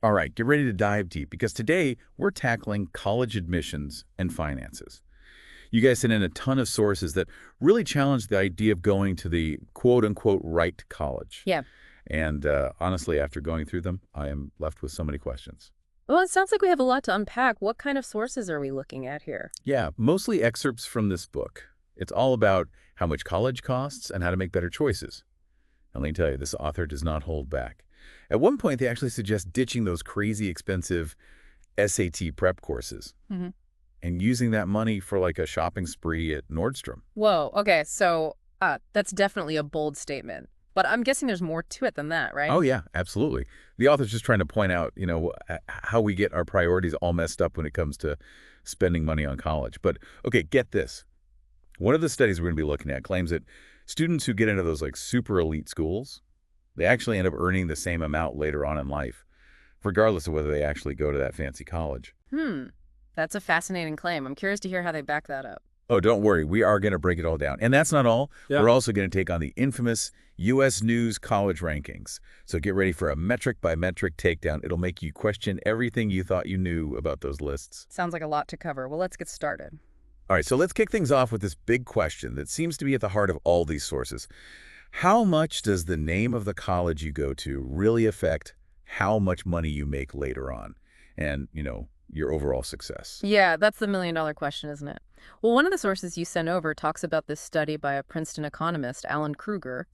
All right, get ready to dive deep because today we're tackling college admissions and finances. You guys sent in a ton of sources that really challenge the idea of going to the quote-unquote right college. Yeah. And honestly, after going through them, I am left with so many questions. Well, it sounds like we have a lot to unpack. What kind of sources are we looking at here? Yeah, mostly excerpts from this book. It's all about how much college costs and how to make better choices. And let me tell you, this author does not hold back. At one point, they actually suggest ditching those crazy expensive SAT prep courses hmm and using that money for like a shopping spree at Nordstrom. Whoa. Okay. So that's definitely a bold statement. But I'm guessing there's more to it than that, right? Oh, yeah, absolutely. The author's just trying to point out, how we get our priorities all messed up when it comes to spending money on college. But, okay, get this. One of the studies we're going to be looking at claims that students who get into those like super elite schools, they actually end up earning the same amount later on in life, regardless of whether they actually go to that fancy college. Hmm. That's a fascinating claim. I'm curious to hear how they back that up. Oh, don't worry. We are going to break it all down. And that's not all. Yeah. We're also going to take on the infamous U.S. News college rankings. So get ready for a metric-by-metric takedown. It'll make you question everything you thought you knew about those lists. Sounds like a lot to cover. Well, let's get started. All right, so let's kick things off with this big question that seems to be at the heart of all these sources. How much does the name of the college you go to really affect how much money you make later on and, your overall success? Yeah, that's the million-dollar question, isn't it? Well, one of the sources you sent over talks about this study by a Princeton economist, Alan Kruger,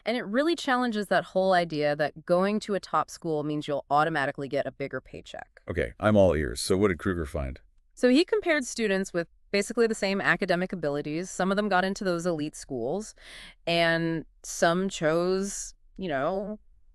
and it really challenges that whole idea that going to a top school means you'll automatically get a bigger paycheck. Okay, I'm all ears. So what did Kruger find? So he compared students with basically the same academic abilities. Some of them got into those elite schools, and some chose,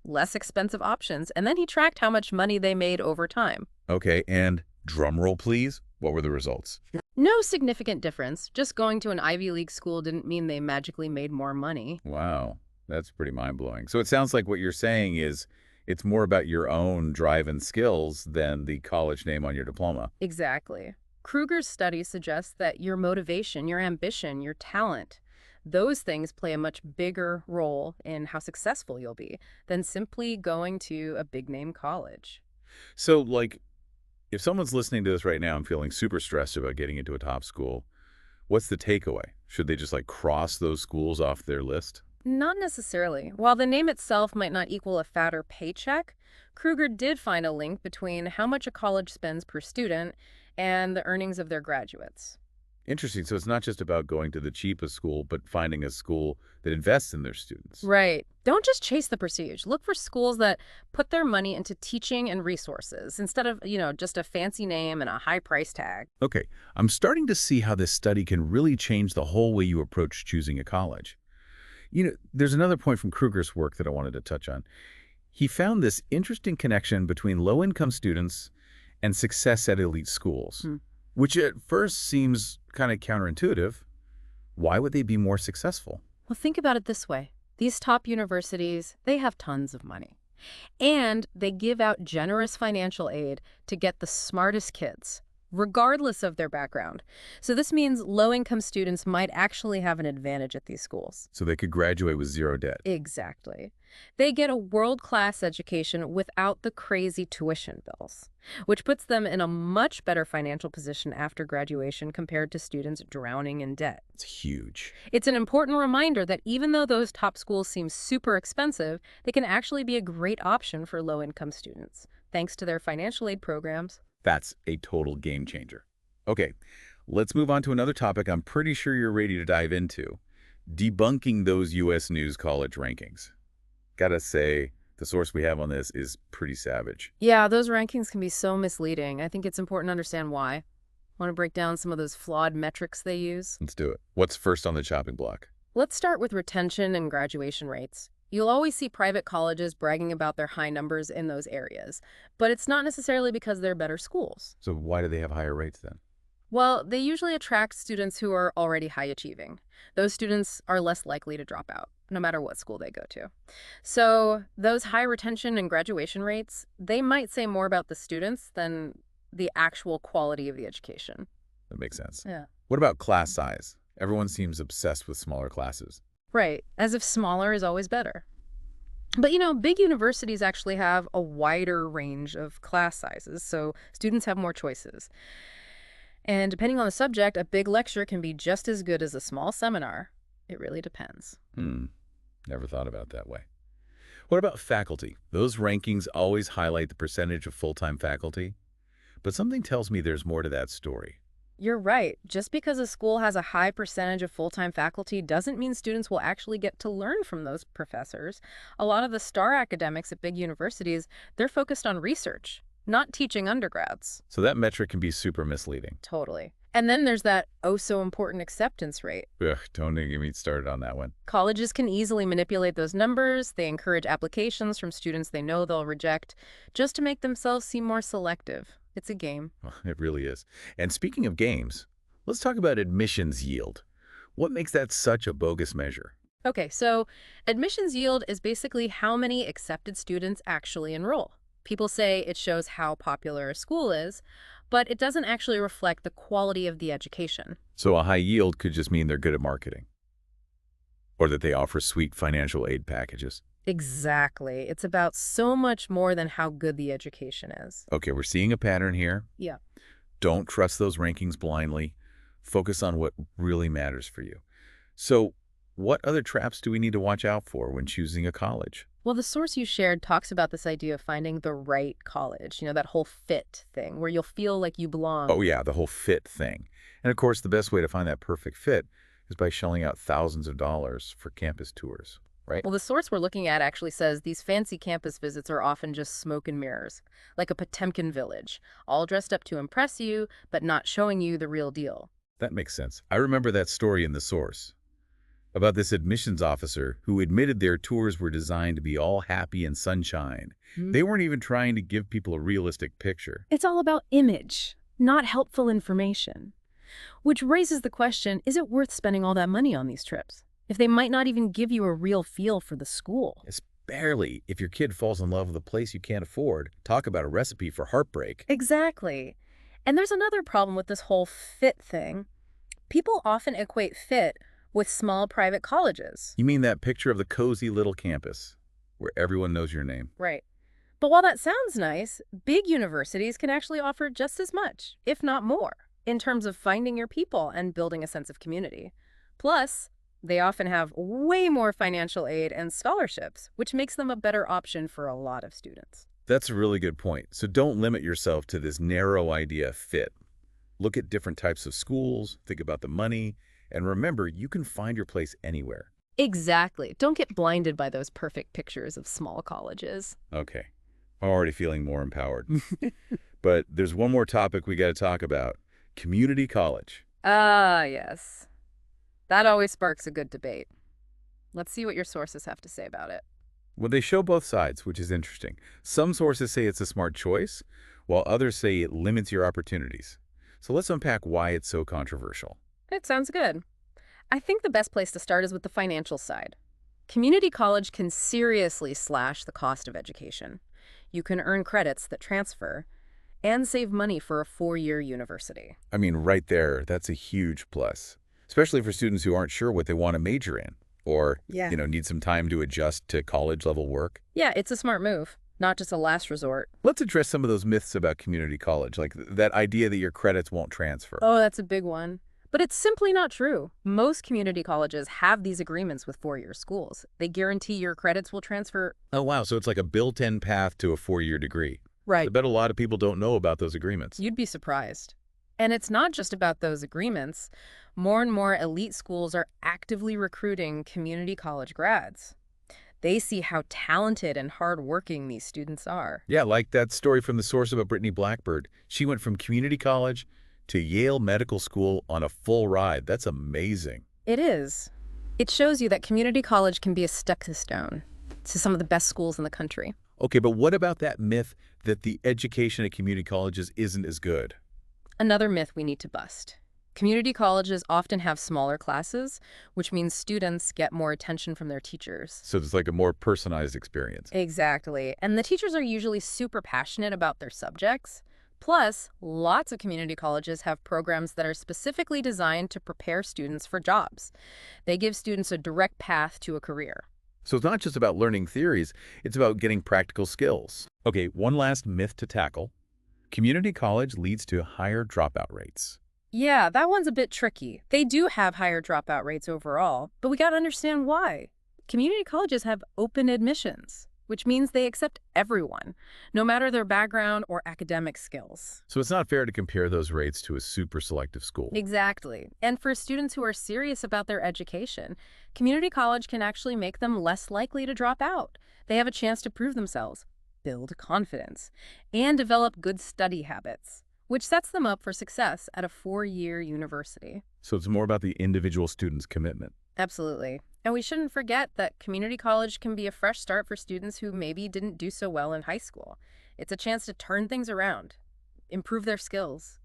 less expensive options. And then he tracked how much money they made over time. Okay, and drum roll, please. What were the results? No significant difference. Just going to an Ivy League school didn't mean they magically made more money. Wow, that's pretty mind-blowing. So it sounds like what you're saying is it's more about your own drive and skills than the college name on your diploma. Exactly. Kruger's study suggests that your motivation, your ambition, your talent, those things play a much bigger role in how successful you'll be than simply going to a big-name college. So, like, if someone's listening to this right now and feeling super stressed about getting into a top school, what's the takeaway? Should they just, like, cross those schools off their list? Not necessarily. While the name itself might not equal a fatter paycheck, Kruger did find a link between how much a college spends per student and the earnings of their graduates. Interesting. So it's not just about going to the cheapest school, but finding a school that invests in their students. Right. Don't just chase the prestige. Look for schools that put their money into teaching and resources instead of, just a fancy name and a high price tag. Okay, I'm starting to see how this study can really change the whole way you approach choosing a college. There's another point from Kruger's work that I wanted to touch on. He found this interesting connection between low-income students and success at elite schools, which at first seems kind of counterintuitive. Why would they be more successful? Well, think about it this way. These top universities, they have tons of money. And they give out generous financial aid to get the smartest kids, regardless of their background. So this means low-income students might actually have an advantage at these schools. So they could graduate with zero debt. Exactly. They get a world-class education without the crazy tuition bills, which puts them in a much better financial position after graduation compared to students drowning in debt. It's huge. It's an important reminder that even though those top schools seem super expensive, they can actually be a great option for low-income students, thanks to their financial aid programs. That's a total game changer. Okay, let's move on to another topic I'm pretty sure you're ready to dive into. Debunking those U.S. News college rankings. Gotta say, the source we have on this is pretty savage. Yeah, those rankings can be so misleading. I think it's important to understand why. Want to break down some of those flawed metrics they use? Let's do it. What's first on the chopping block? Let's start with retention and graduation rates. You'll always see private colleges bragging about their high numbers in those areas, but it's not necessarily because they're better schools. So why do they have higher rates then? Well, they usually attract students who are already high achieving. Those students are less likely to drop out, no matter what school they go to. So those high retention and graduation rates, they might say more about the students than the actual quality of the education. That makes sense. Yeah. What about class size? Everyone seems obsessed with smaller classes. Right, as if smaller is always better. But big universities actually have a wider range of class sizes, so students have more choices. And depending on the subject, a big lecture can be just as good as a small seminar. It really depends. Hmm, never thought about it that way. What about faculty? Those rankings always highlight the percentage of full-time faculty, but something tells me there's more to that story. You're right. Just because a school has a high percentage of full-time faculty doesn't mean students will actually get to learn from those professors. A lot of the star academics at big universities, they're focused on research, not teaching undergrads. So that metric can be super misleading. Totally. And then there's that oh so important acceptance rate. Ugh, don't even get me started on that one. Colleges can easily manipulate those numbers. They encourage applications from students they know they'll reject just to make themselves seem more selective. It's a game. It really is. And speaking of games, let's talk about admissions yield. What makes that such a bogus measure? Okay, so admissions yield is basically how many accepted students actually enroll. People say it shows how popular a school is, but it doesn't actually reflect the quality of the education. So a high yield could just mean they're good at marketing, or that they offer sweet financial aid packages. Exactly. It's about so much more than how good the education is. Okay, we're seeing a pattern here. Yeah. Don't trust those rankings blindly. Focus on what really matters for you. So what other traps do we need to watch out for when choosing a college? Well, the source you shared talks about this idea of finding the right college, that whole fit thing where you'll feel like you belong. Oh yeah, the whole fit thing. And of course, the best way to find that perfect fit is by shelling out thousands of dollars for campus tours, right? Well, the source we're looking at actually says these fancy campus visits are often just smoke and mirrors, like a Potemkin village, all dressed up to impress you, but not showing you the real deal. That makes sense. I remember that story in the source about this admissions officer who admitted their tours were designed to be all happy and sunshine. They weren't even trying to give people a realistic picture. It's all about image, not helpful information. Which raises the question, is it worth spending all that money on these trips if they might not even give you a real feel for the school? It's barely if your kid falls in love with a place you can't afford. Talk about a recipe for heartbreak. Exactly. And there's another problem with this whole fit thing. People often equate fit with small private colleges. You mean that picture of the cozy little campus where everyone knows your name? Right. But while that sounds nice, big universities can actually offer just as much, if not more, in terms of finding your people and building a sense of community. Plus, they often have way more financial aid and scholarships, which makes them a better option for a lot of students. That's a really good point. So don't limit yourself to this narrow idea of fit. Look at different types of schools, think about the money, and remember, you can find your place anywhere. Exactly. Don't get blinded by those perfect pictures of small colleges. Okay, I'm already feeling more empowered. But there's one more topic we got to talk about. Community college. Ah, yes. That always sparks a good debate. Let's see what your sources have to say about it. Well, they show both sides, which is interesting. Some sources say it's a smart choice, while others say it limits your opportunities. So let's unpack why it's so controversial. It sounds good. I think the best place to start is with the financial side. Community college can seriously slash the cost of education. You can earn credits that transfer and save money for a 4-year university. I mean, right there, that's a huge plus, especially for students who aren't sure what they want to major in or, Yeah. need some time to adjust to college-level work. Yeah, it's a smart move, not just a last resort. Let's address some of those myths about community college, like that idea that your credits won't transfer. Oh, that's a big one. But it's simply not true. Most community colleges have these agreements with 4-year schools. They guarantee your credits will transfer. Oh, wow. So it's like a built-in path to a 4-year degree. I bet a lot of people don't know about those agreements. You'd be surprised. And it's not just about those agreements. More and more elite schools are actively recruiting community college grads. They see how talented and hardworking these students are. Yeah, like that story from the source about Brittany Blackbird. She went from community college to Yale Medical School on a full ride. That's amazing. It is. It shows you that community college can be a stepping stone to some of the best schools in the country. Okay, but what about that myth that the education at community colleges isn't as good? Another myth we need to bust. Community colleges often have smaller classes, which means students get more attention from their teachers. So it's like a more personalized experience. Exactly. And the teachers are usually super passionate about their subjects. Plus, lots of community colleges have programs that are specifically designed to prepare students for jobs. They give students a direct path to a career. So it's not just about learning theories, it's about getting practical skills. Okay, one last myth to tackle. Community college leads to higher dropout rates. Yeah, that one's a bit tricky. They do have higher dropout rates overall, but we gotta understand why. Community colleges have open admissions, which means they accept everyone, no matter their background or academic skills. So it's not fair to compare those rates to a super selective school. Exactly. And for students who are serious about their education, community college can actually make them less likely to drop out. They have a chance to prove themselves, build confidence, and develop good study habits, which sets them up for success at a four-year university. So it's more about the individual student's commitment. Absolutely. And we shouldn't forget that community college can be a fresh start for students who maybe didn't do so well in high school. It's a chance to turn things around, improve their skills,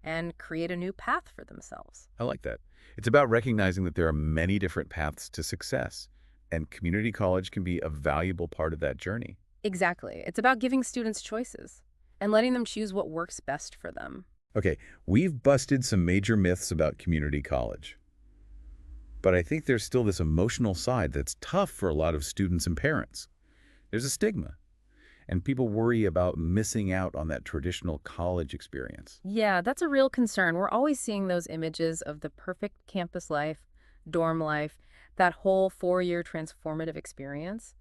and create a new path for themselves. I like that. It's about recognizing that there are many different paths to success, and community college can be a valuable part of that journey. Exactly. It's about giving students choices and letting them choose what works best for them. Okay, we've busted some major myths about community college. But I think there's still this emotional side that's tough for a lot of students and parents. There's a stigma, and people worry about missing out on that traditional college experience. Yeah, that's a real concern. We're always seeing those images of the perfect campus life, dorm life, that whole four-year transformative experience.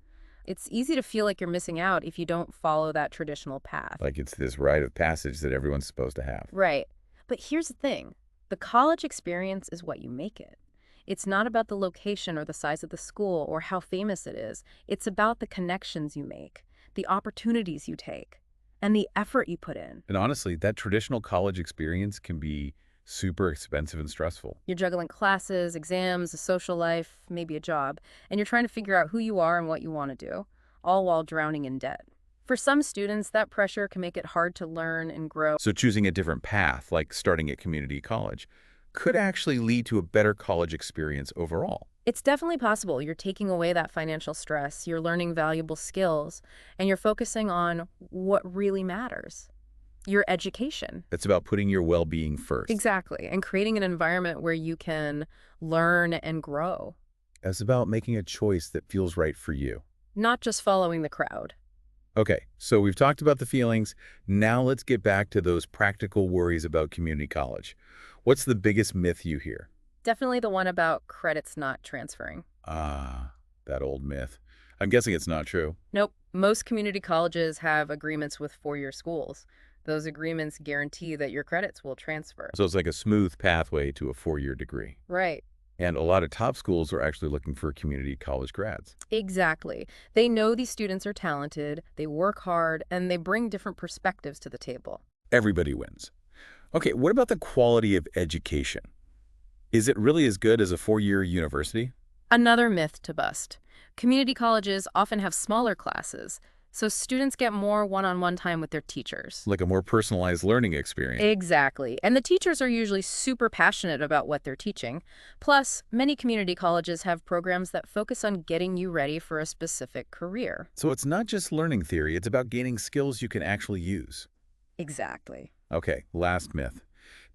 It's easy to feel like you're missing out if you don't follow that traditional path. Like it's this rite of passage that everyone's supposed to have. Right. But here's the thing. The college experience is what you make it. It's not about the location or the size of the school or how famous it is. It's about the connections you make, the opportunities you take, and the effort you put in. And honestly, that traditional college experience can be super expensive and stressful. You're juggling classes, exams, a social life, maybe a job, and you're trying to figure out who you are and what you want to do, all while drowning in debt. For some students, that pressure can make it hard to learn and grow. So choosing a different path, like starting at community college, could actually lead to a better college experience overall. It's definitely possible. You're taking away that financial stress, you're learning valuable skills, and you're focusing on what really matters, your education. It's about putting your well-being first. Exactly, and creating an environment where you can learn and grow, It's about making a choice that feels right for you. not just following the crowd. Okay, so we've talked about the feelings. Now let's get back to those practical worries about community college. What's the biggest myth you hear? Definitely the one about credits not transferring. Ah, that old myth. I'm guessing it's not true. Nope. Most community colleges have agreements with four-year schools. Those agreements guarantee that your credits will transfer. So it's like a smooth pathway to a four-year degree. Right. And a lot of top schools are actually looking for community college grads. Exactly. They know these students are talented, they work hard, and they bring different perspectives to the table. Everybody wins. Okay, what about the quality of education? Is it really as good as a four-year university? Another myth to bust. Community colleges often have smaller classes, so students get more one-on-one time with their teachers. Like a more personalized learning experience. Exactly. And the teachers are usually super passionate about what they're teaching. Plus, many community colleges have programs that focus on getting you ready for a specific career. So it's not just learning theory, it's about gaining skills you can actually use. Exactly. Okay, last myth.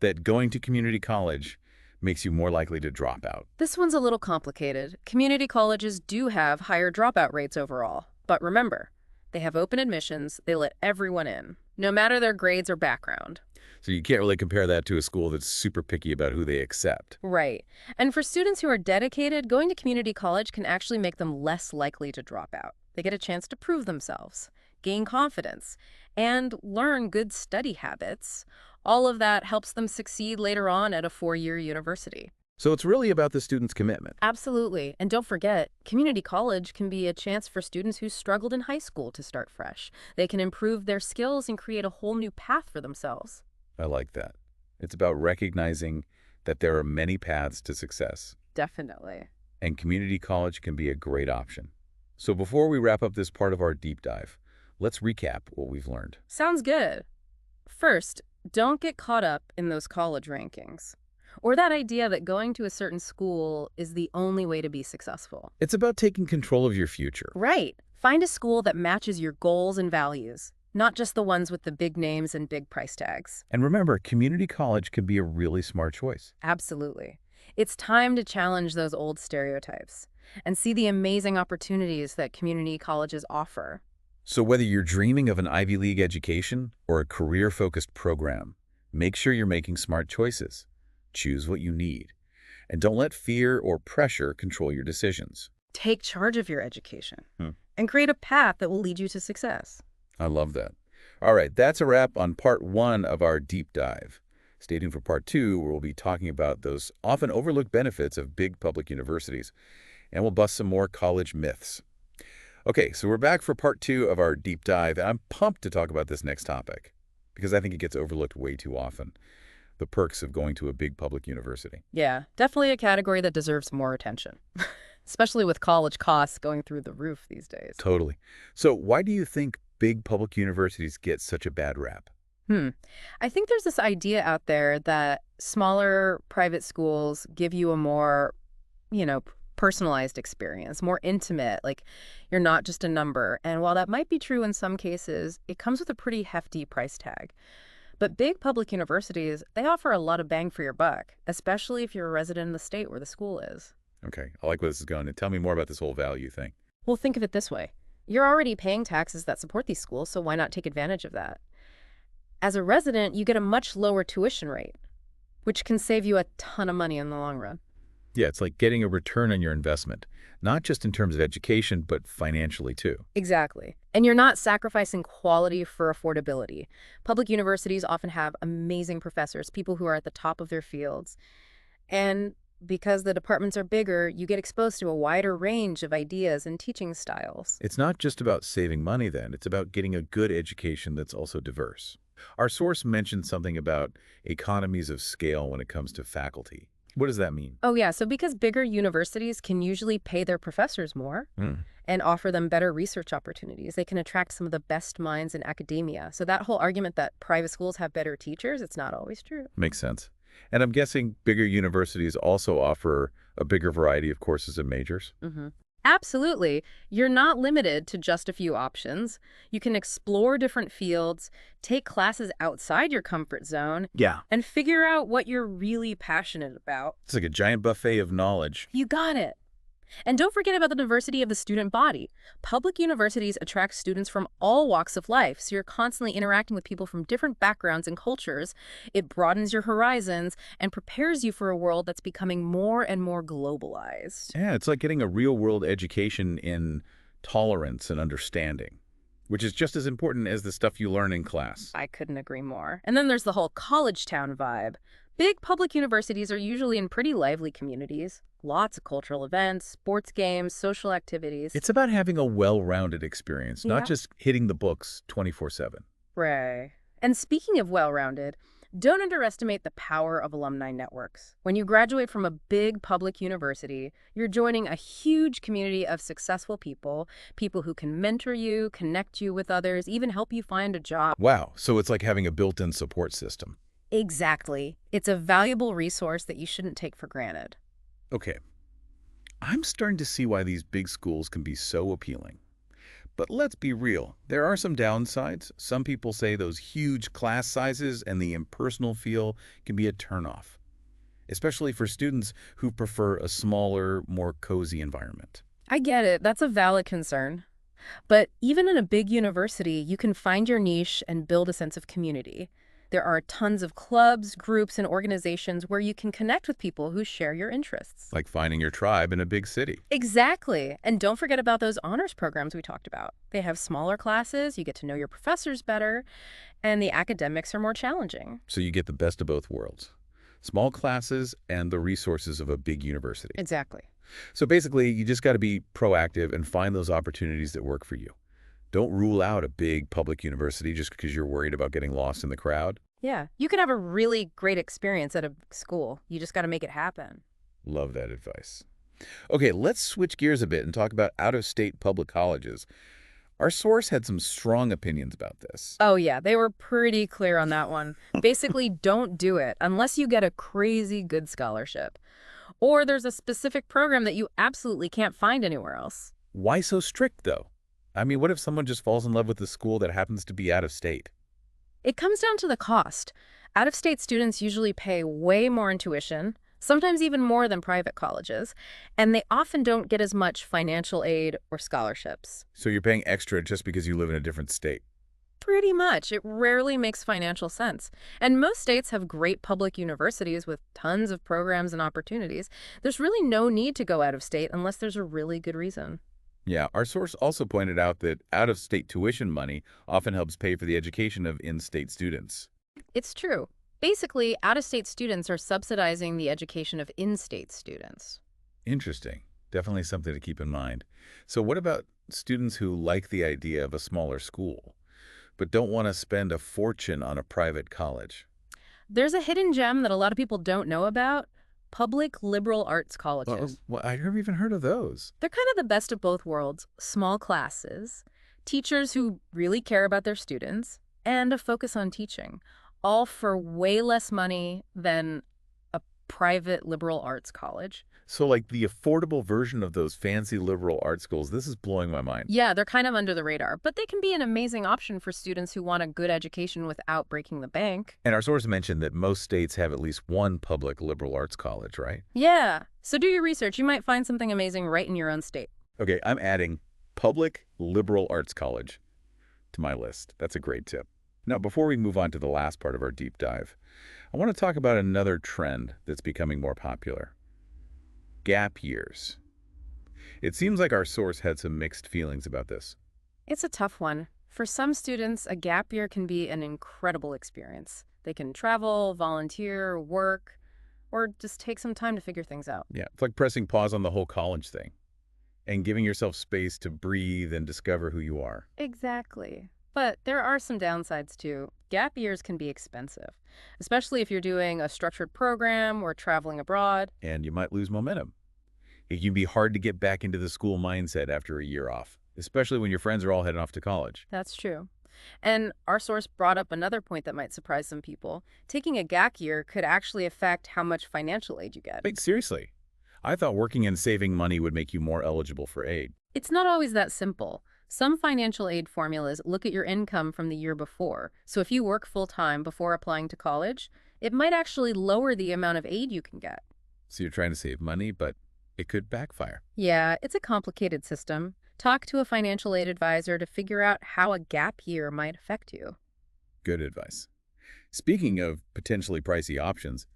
That going to community college makes you more likely to drop out. This one's a little complicated. Community colleges do have higher dropout rates overall. But remember, they have open admissions, they let everyone in, no matter their grades or background. So you can't really compare that to a school that's super picky about who they accept. Right. And for students who are dedicated, going to community college can actually make them less likely to drop out. They get a chance to prove themselves, gain confidence, and learn good study habits. All of that helps them succeed later on at a four-year university. So it's really about the student's commitment. Absolutely. And don't forget, community college can be a chance for students who struggled in high school to start fresh. They can improve their skills and create a whole new path for themselves. I like that. It's about recognizing that there are many paths to success, Definitely. and community college can be a great option. So before we wrap up this part of our deep dive, let's recap what we've learned. Sounds good. First, don't get caught up in those college rankings, or that idea that going to a certain school is the only way to be successful. It's about taking control of your future. Right. Find a school that matches your goals and values, not just the ones with the big names and big price tags. And remember, community college can be a really smart choice. Absolutely. It's time to challenge those old stereotypes. and see the amazing opportunities that community colleges offer. So whether you're dreaming of an Ivy League education or a career-focused program, make sure you're making smart choices. Choose what you need. And don't let fear or pressure control your decisions. Take charge of your education Hmm. and create a path that will lead you to success. I love that. All right, that's a wrap on part 1 of our deep dive. Stay tuned for part 2, where we'll be talking about those often overlooked benefits of big public universities, and we'll bust some more college myths. Okay, so we're back for part 2 of our deep dive, and I'm pumped to talk about this next topic because I think it gets overlooked way too often, the perks of going to a big public university. Yeah, definitely a category that deserves more attention, especially with college costs going through the roof these days. Totally. So why do you think big public universities get such a bad rap? I think there's this idea out there that smaller private schools give you a more, personalized experience, more intimate, like you're not just a number. And while that might be true in some cases, it comes with a pretty hefty price tag. But big public universities, they offer a lot of bang for your buck, especially if you're a resident in the state where the school is. Okay, I like where this is going. And tell me more about this whole value thing. Well, think of it this way. You're already paying taxes that support these schools, so why not take advantage of that? As a resident, you get a much lower tuition rate, which can save you a ton of money in the long run. Yeah, it's like getting a return on your investment, not just in terms of education, but financially too. Exactly. And you're not sacrificing quality for affordability. Public universities often have amazing professors, people who are at the top of their fields. And because the departments are bigger, you get exposed to a wider range of ideas and teaching styles. It's not just about saving money then, it's about getting a good education that's also diverse. Our source mentioned something about economies of scale when it comes to faculty. What does that mean? Oh, yeah. So because bigger universities can usually pay their professors more and offer them better research opportunities, they can attract some of the best minds in academia. So that whole argument that private schools have better teachers, it's not always true. Makes sense. And I'm guessing bigger universities also offer a bigger variety of courses and majors. Absolutely. You're not limited to just a few options. You can explore different fields, take classes outside your comfort zone, Yeah. and figure out what you're really passionate about. It's like a giant buffet of knowledge. You got it. And don't forget about the diversity of the student body. Public universities attract students from all walks of life, so you're constantly interacting with people from different backgrounds and cultures. It broadens your horizons and prepares you for a world that's becoming more and more globalized. Yeah, it's like getting a real-world education in tolerance and understanding, which is just as important as the stuff you learn in class. I couldn't agree more. And then there's the whole college town vibe. Big public universities are usually in pretty lively communities. Lots of cultural events, sports games, social activities. It's about having a well-rounded experience, Yeah. not just hitting the books 24/7. Right. And speaking of well-rounded, don't underestimate the power of alumni networks. When you graduate from a big public university, you're joining a huge community of successful people, people who can mentor you, connect you with others, even help you find a job. Wow, so it's like having a built-in support system. Exactly. It's a valuable resource that you shouldn't take for granted. Okay, I'm starting to see why these big schools can be so appealing. But let's be real, there are some downsides. Some people say those huge class sizes and the impersonal feel can be a turnoff, especially for students who prefer a smaller, more cozy environment. I get it. That's a valid concern. But even in a big university, you can find your niche and build a sense of community. There are tons of clubs, groups, and organizations where you can connect with people who share your interests. Like finding your tribe in a big city. Exactly. And don't forget about those honors programs we talked about. They have smaller classes, you get to know your professors better, and the academics are more challenging. So you get the best of both worlds. Small classes and the resources of a big university. Exactly. So basically, you just got to be proactive and find those opportunities that work for you. Don't rule out a big public university just because you're worried about getting lost in the crowd. Yeah. You can have a really great experience at a school. You just got to make it happen. Love that advice. Okay, let's switch gears a bit and talk about out-of-state public colleges. Our source had some strong opinions about this. Oh, yeah. They were pretty clear on that one. Basically, don't do it unless you get a crazy good scholarship. Or there's a specific program that you absolutely can't find anywhere else. Why so strict, though? I mean, what if someone just falls in love with a school that happens to be out of state? It comes down to the cost. Out-of-state students usually pay way more in tuition. sometimes even more than private colleges, and they often don't get as much financial aid or scholarships. So you're paying extra just because you live in a different state. Pretty much. It rarely makes financial sense. And most states have great public universities with tons of programs and opportunities. There's really no need to go out of state unless there's a really good reason. Yeah, our source also pointed out that out-of-state tuition money often helps pay for the education of in-state students. It's true. Basically, out-of-state students are subsidizing the education of in-state students. Interesting. Definitely something to keep in mind. So what about students who like the idea of a smaller school, but don't want to spend a fortune on a private college? There's a hidden gem that a lot of people don't know about: public liberal arts colleges. Well, I never even heard of those. They're kind of the best of both worlds: small classes, teachers who really care about their students, and a focus on teaching, all for way less money than a private liberal arts college. So like the affordable version of those fancy liberal art schools, this is blowing my mind. Yeah, they're kind of under the radar, but they can be an amazing option for students who want a good education without breaking the bank. And our source mentioned that most states have at least one public liberal arts college, right? Yeah, so do your research. You might find something amazing right in your own state. Okay, I'm adding public liberal arts college to my list. That's a great tip. Now, before we move on to the last part of our deep dive, I want to talk about another trend that's becoming more popular: gap years. It seems like our source had some mixed feelings about this. It's a tough one. For some students, a gap year can be an incredible experience. They can travel, volunteer, work, or just take some time to figure things out. Yeah, it's like pressing pause on the whole college thing and giving yourself space to breathe and discover who you are. Exactly. But there are some downsides too. Gap years can be expensive, especially if you're doing a structured program or traveling abroad. And you might lose momentum. It can be hard to get back into the school mindset after a year off, especially when your friends are all heading off to college. That's true. And our source brought up another point that might surprise some people. Taking a gap year could actually affect how much financial aid you get. Wait, seriously? I thought working and saving money would make you more eligible for aid. It's not always that simple. Some financial aid formulas look at your income from the year before. So if you work full-time before applying to college, it might actually lower the amount of aid you can get. So you're trying to save money, but it could backfire. Yeah, it's a complicated system. Talk to a financial aid advisor to figure out how a gap year might affect you. Good advice. Speaking of potentially pricey options,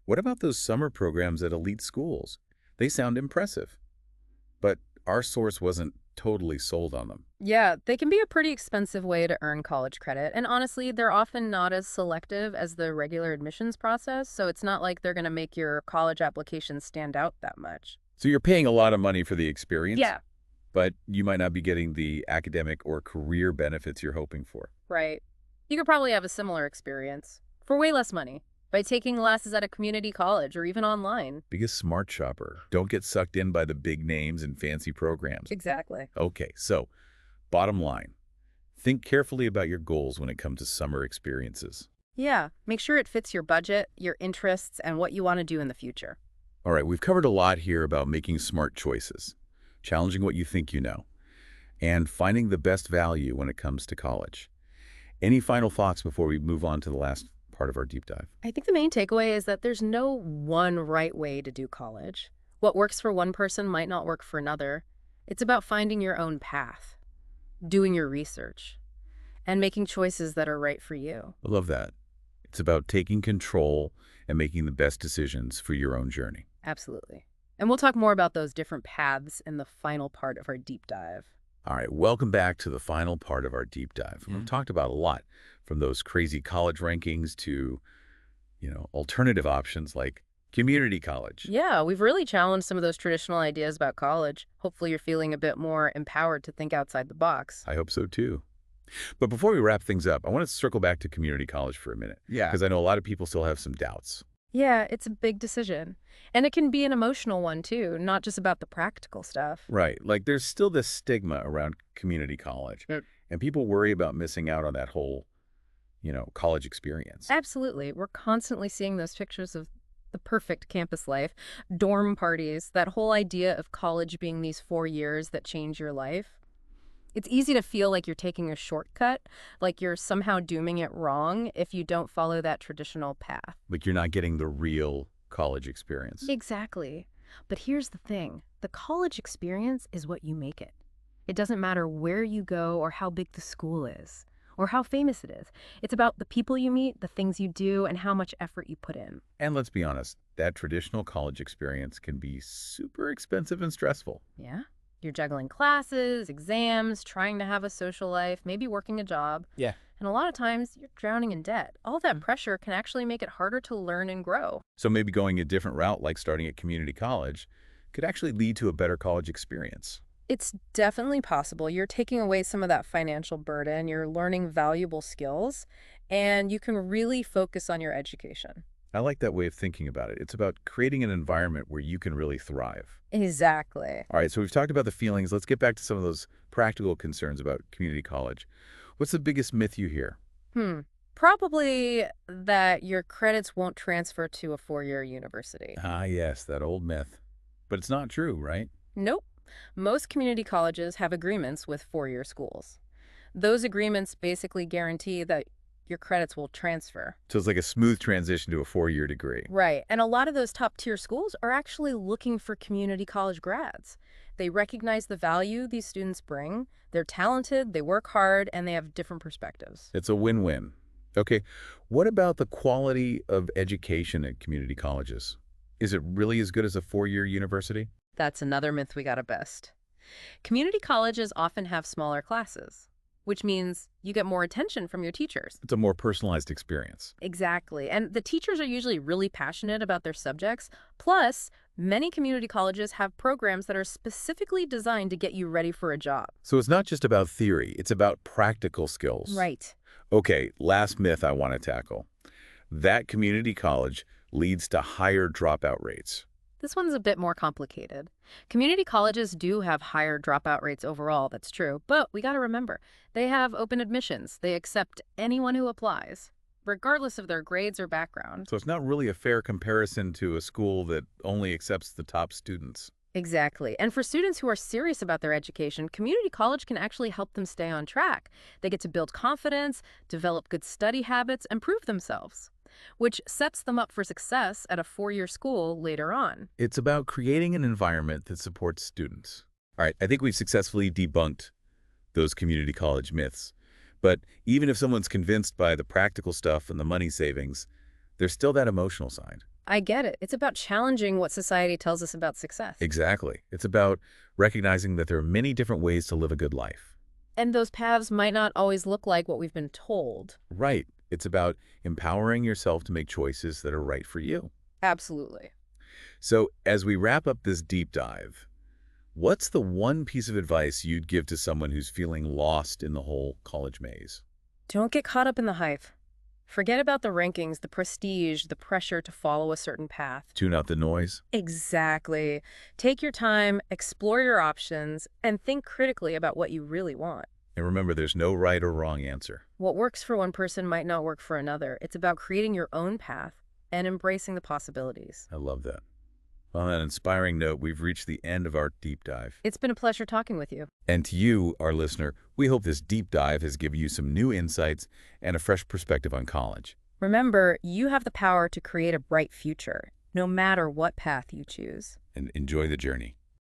what about those summer programs at elite schools? They sound impressive, but our source wasn't totally sold on them. Yeah, they can be a pretty expensive way to earn college credit. And honestly, they're often not as selective as the regular admissions process, so it's not like they're going to make your college application stand out that much. So you're paying a lot of money for the experience, Yeah, but you might not be getting the academic or career benefits you're hoping for. right. You could probably have a similar experience for way less money by taking classes at a community college or even online. Be a smart shopper. Don't get sucked in by the big names and fancy programs. Exactly. Okay, so bottom line, think carefully about your goals when it comes to summer experiences. Yeah, make sure it fits your budget, your interests, and what you want to do in the future. All right, we've covered a lot here about making smart choices, challenging what you think you know, and finding the best value when it comes to college. Any final thoughts before we move on to the last part of our deep dive? I think the main takeaway is that there's no one right way to do college. What works for one person might not work for another. It's about finding your own path, doing your research, and making choices that are right for you. I love that. It's about taking control and making the best decisions for your own journey. Absolutely. And we'll talk more about those different paths in the final part of our deep dive. All right, welcome back to the final part of our deep dive. We've talked about a lot, from those crazy college rankings to, alternative options like community college. Yeah, we've really challenged some of those traditional ideas about college. Hopefully you're feeling a bit more empowered to think outside the box. I hope so too. But before we wrap things up, I want to circle back to community college for a minute. Yeah. Because I know a lot of people still have some doubts. Yeah, it's a big decision. And it can be an emotional one too, not just about the practical stuff. Right. Like there's still this stigma around community college. Yep. And people worry about missing out on that whole, college experience. Absolutely. We're constantly seeing those pictures of the perfect campus life, dorm parties, that whole idea of college being these 4 years that change your life. It's easy to feel like you're taking a shortcut, like you're somehow dooming it wrong if you don't follow that traditional path. Like you're not getting the real college experience. Exactly. But here's the thing. The college experience is what you make it. It doesn't matter where you go or how big the school is or how famous it is. It's about the people you meet, the things you do, and how much effort you put in. And let's be honest, that traditional college experience can be super expensive and stressful. Yeah? You're juggling classes, exams, trying to have a social life, maybe working a job. Yeah. And a lot of times, you're drowning in debt. All that pressure can actually make it harder to learn and grow. So maybe going a different route, like starting at community college, could actually lead to a better college experience. It's definitely possible. You're taking away some of that financial burden, you're learning valuable skills, and you can really focus on your education. I like that way of thinking about it. It's about creating an environment where you can really thrive. Exactly. All right, so we've talked about the feelings. Let's get back to some of those practical concerns about community college. What's the biggest myth you hear? Probably that your credits won't transfer to a four-year university. Ah, yes, that old myth. But it's not true, right? Nope. Most community colleges have agreements with four-year schools. Those agreements basically guarantee that your credits will transfer. So it's like a smooth transition to a four-year degree. Right. And a lot of those top-tier schools are actually looking for community college grads. They recognize the value these students bring. They're talented, they work hard, and they have different perspectives. It's a win-win. Okay, what about the quality of education at community colleges? Is it really as good as a four-year university? That's another myth we gotta bust. Community colleges often have smaller classes, which means you get more attention from your teachers. It's a more personalized experience. Exactly. And the teachers are usually really passionate about their subjects. Plus, many community colleges have programs that are specifically designed to get you ready for a job. So it's not just about theory, it's about practical skills. Right. Okay, last myth I want to tackle. That community college leads to higher dropout rates. This one's a bit more complicated. Community colleges do have higher dropout rates overall, that's true. But we got to remember, they have open admissions. They accept anyone who applies, regardless of their grades or background. So it's not really a fair comparison to a school that only accepts the top students. Exactly. And for students who are serious about their education, community college can actually help them stay on track. They get to build confidence, develop good study habits, and prove themselves, which sets them up for success at a four-year school later on. It's about creating an environment that supports students. All right, I think we've successfully debunked those community college myths. But even if someone's convinced by the practical stuff and the money savings, there's still that emotional side. I get it. It's about challenging what society tells us about success. Exactly. It's about recognizing that there are many different ways to live a good life. And those paths might not always look like what we've been told. Right. It's about empowering yourself to make choices that are right for you. Absolutely. So as we wrap up this deep dive, what's the one piece of advice you'd give to someone who's feeling lost in the whole college maze? Don't get caught up in the hype. Forget about the rankings, the prestige, the pressure to follow a certain path. Tune out the noise? Exactly. Take your time, explore your options, and think critically about what you really want. And remember, there's no right or wrong answer. What works for one person might not work for another. It's about creating your own path and embracing the possibilities. I love that. On that inspiring note, we've reached the end of our deep dive. It's been a pleasure talking with you. And to you, our listener, we hope this deep dive has given you some new insights and a fresh perspective on college. Remember, you have the power to create a bright future, no matter what path you choose. And enjoy the journey.